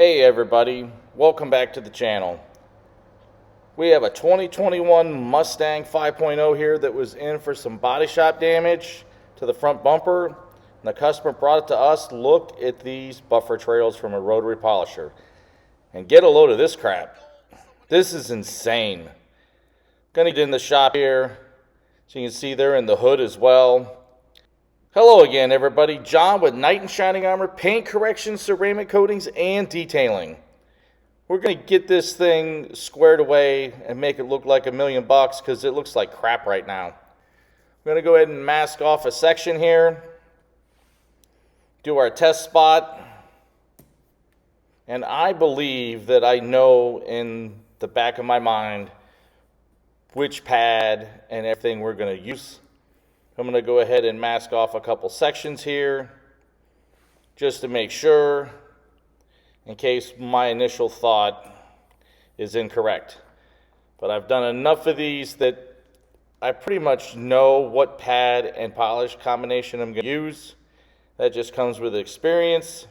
Hey everybody, welcome back to the channel. We have a 2021 Mustang 5.0 here that was in for some body shop damage to the front bumper. And the customer brought it to us. Look at these buffer trails from a rotary polisher. And get a load of this crap. This is insane. Gonna get in the shop here. So you can see they're in the hood as well. Hello again everybody, John with Knight and Shining Armor, paint correction, ceramic coatings, and detailing. We're going to get this thing squared away and make it look like $1 million because it looks like crap right now. I'm going to go ahead and mask off a section here, do our test spot, and I believe that I know in the back of my mind which pad and everything we're going to use. I'm going to go ahead and mask off a couple sections here just to make sure, in case my initial thought is incorrect. But I've done enough of these that I pretty much know what pad and polish combination I'm going to use. That just comes with experience.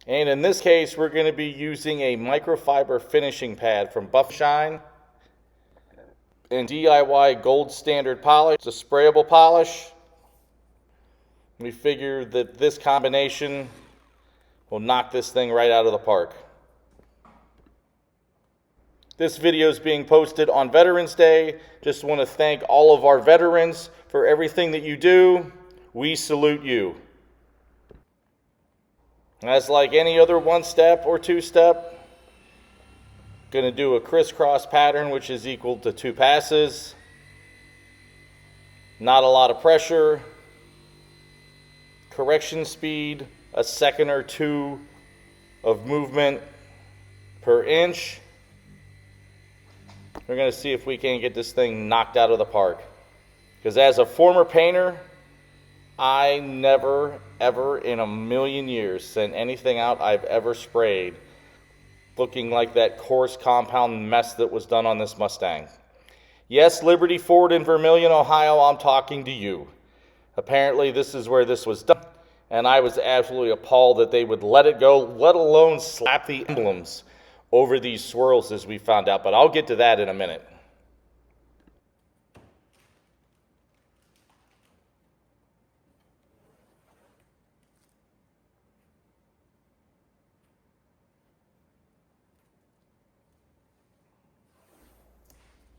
And in this case, we're going to be using a microfiber finishing pad from Buff Shine and DIY Gold Standard Polish. It's a sprayable polish. We figure that this combination will knock this thing right out of the park. This video is being posted on Veterans Day. Just want to thank all of our veterans for everything that you do. We salute you. As like any other one-step or two-step, going to do a crisscross pattern, which is equal to 2 passes. Not a lot of pressure. Correction speed, a second or two of movement per inch. We're going to see if we can get this thing knocked out of the park. Because as a former painter, I never, ever in a million years sent anything out I've ever sprayed looking like that coarse compound mess that was done on this Mustang. Yes, Liberty Ford in Vermillion, Ohio, I'm talking to you. Apparently this is where this was done, and I was absolutely appalled that they would let it go, let alone slap the emblems over these swirls as we found out, but I'll get to that in a minute.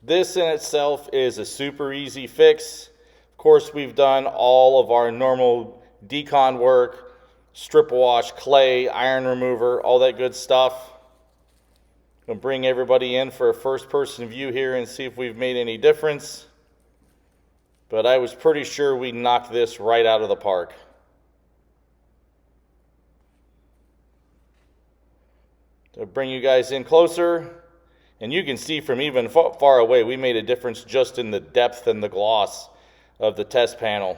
This in itself is a super easy fix. Of course, we've done all of our normal decon work, strip wash, clay, iron remover, all that good stuff. I'm going to bring everybody in for a first-person view here and see if we've made any difference. But I was pretty sure we knocked this right out of the park. To bring you guys in closer. And you can see from even far away, we made a difference just in the depth and the gloss of the test panel.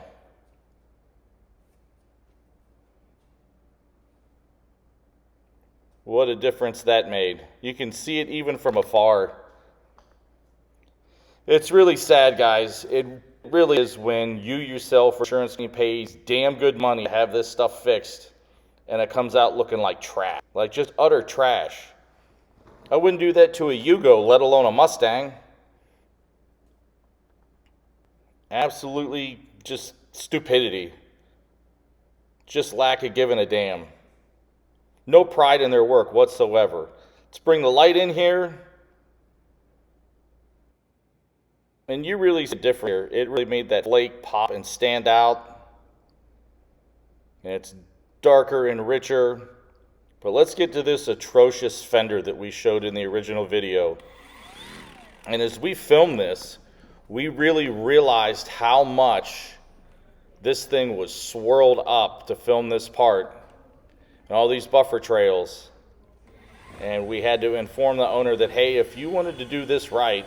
What a difference that made. You can see it even from afar. It's really sad, guys. It really is when you yourself, insurance company, pays damn good money to have this stuff fixed, and it comes out looking like trash. Like just utter trash. I wouldn't do that to a Yugo, let alone a Mustang. Absolutely just stupidity. Just lack of giving a damn. No pride in their work whatsoever. Let's bring the light in here. And you really see it different here. It really made that flake pop and stand out. And it's darker and richer. But let's get to this atrocious fender that we showed in the original video. And as we filmed this, we really realized how much this thing was swirled up to film this part. And all these buffer trails. And we had to inform the owner that, hey, if you wanted to do this right,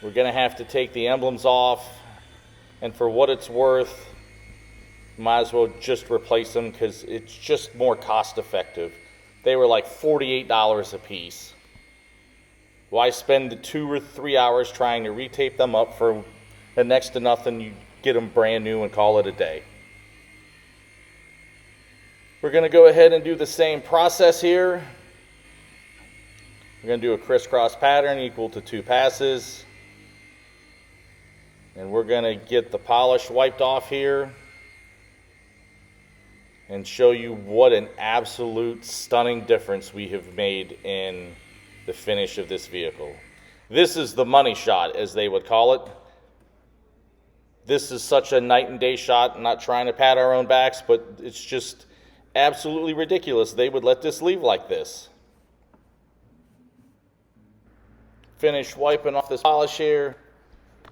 we're going to have to take the emblems off. And for what it's worth, might as well just replace them because it's just more cost effective. They were like $48 a piece. Why spend the 2 or 3 hours trying to retape them up for the next to nothing? You get them brand new and call it a day. We're going to go ahead and do the same process here. We're going to do a crisscross pattern equal to 2 passes. And we're going to get the polish wiped off here and show you what an absolute stunning difference we have made in the finish of this vehicle. This is the money shot, as they would call it. This is such a night and day shot. I'm not trying to pat our own backs, but it's just absolutely ridiculous they would let this leave like this. Finish wiping off this polish here.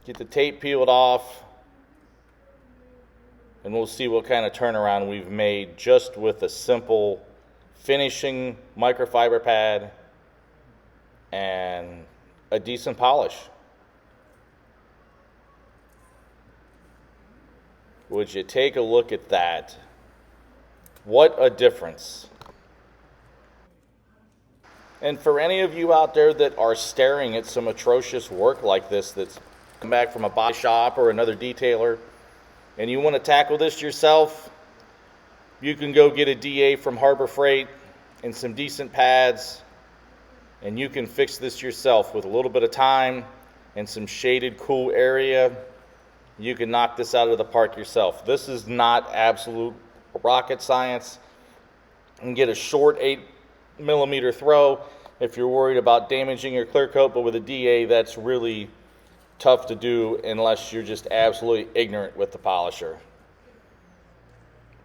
Get the tape peeled off, and we'll see what kind of turnaround we've made just with a simple finishing microfiber pad and a decent polish. Would you take a look at that? What a difference. And for any of you out there that are staring at some atrocious work like this that's back from a body shop or another detailer, and you want to tackle this yourself, you can go get a DA from Harbor Freight and some decent pads, and you can fix this yourself with a little bit of time and some shaded, cool area. You can knock this out of the park yourself. This is not absolute rocket science. You can get a short 8mm throw if you're worried about damaging your clear coat, but with a DA, that's really tough to do unless you're just absolutely ignorant with the polisher.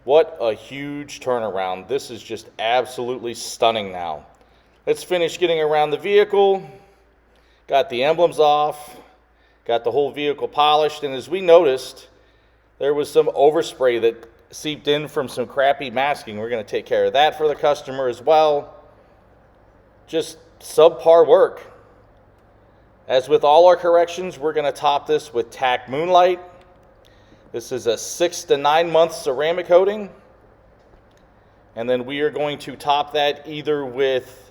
What a huge turnaround. This is just absolutely stunning now. Let's finish getting around the vehicle. Got the emblems off, got the whole vehicle polished, and as we noticed, there was some overspray that seeped in from some crappy masking. We're going to take care of that for the customer as well. Just subpar work. As with all our corrections, we're going to top this with Tack Moonlight. This is a 6 to 9 month ceramic coating. And then we are going to top that either with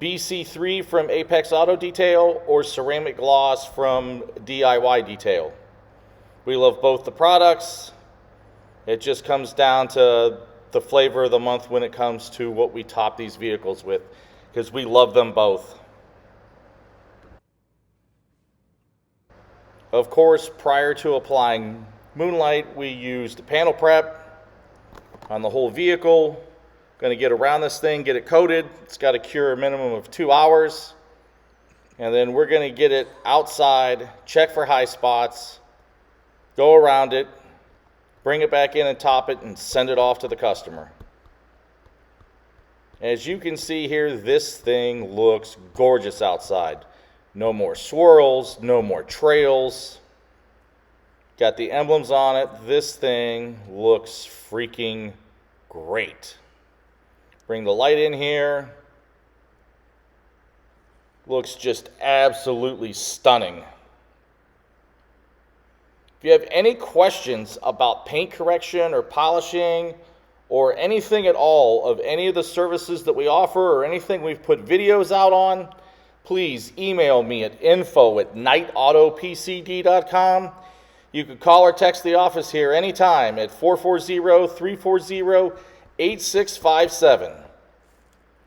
BC3 from Apex Auto Detail or ceramic gloss from DIY Detail. We love both the products. It just comes down to the flavor of the month when it comes to what we top these vehicles with, because we love them both. Of course, prior to applying Moonlight, we used panel prep on the whole vehicle. Going to get around this thing, get it coated. It's got to cure a minimum of 2 hours. And then we're going to get it outside, check for high spots, go around it, bring it back in and top it, and send it off to the customer. As you can see here, this thing looks gorgeous outside. No more swirls, no more trails. Got the emblems on it. This thing looks freaking great. Bring the light in here. Looks just absolutely stunning. If you have any questions about paint correction or polishing or anything at all of any of the services that we offer or anything we've put videos out on, please email me at info@KnightAutoPCD.com. You can call or text the office here anytime at 440-340-8657.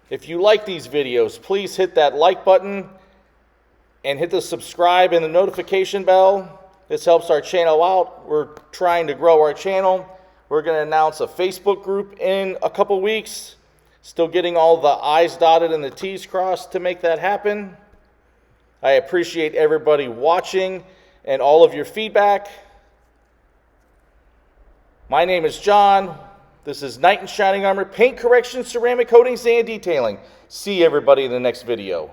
If you like these videos, please hit that like button and hit the subscribe and the notification bell. This helps our channel out. We're trying to grow our channel. We're going to announce a Facebook group in a couple weeks. Still getting all the I's dotted and the T's crossed to make that happen. I appreciate everybody watching and all of your feedback. My name is John. This is Knight in Shining Armor Paint Correction, Ceramic Coatings, and Detailing. See everybody in the next video.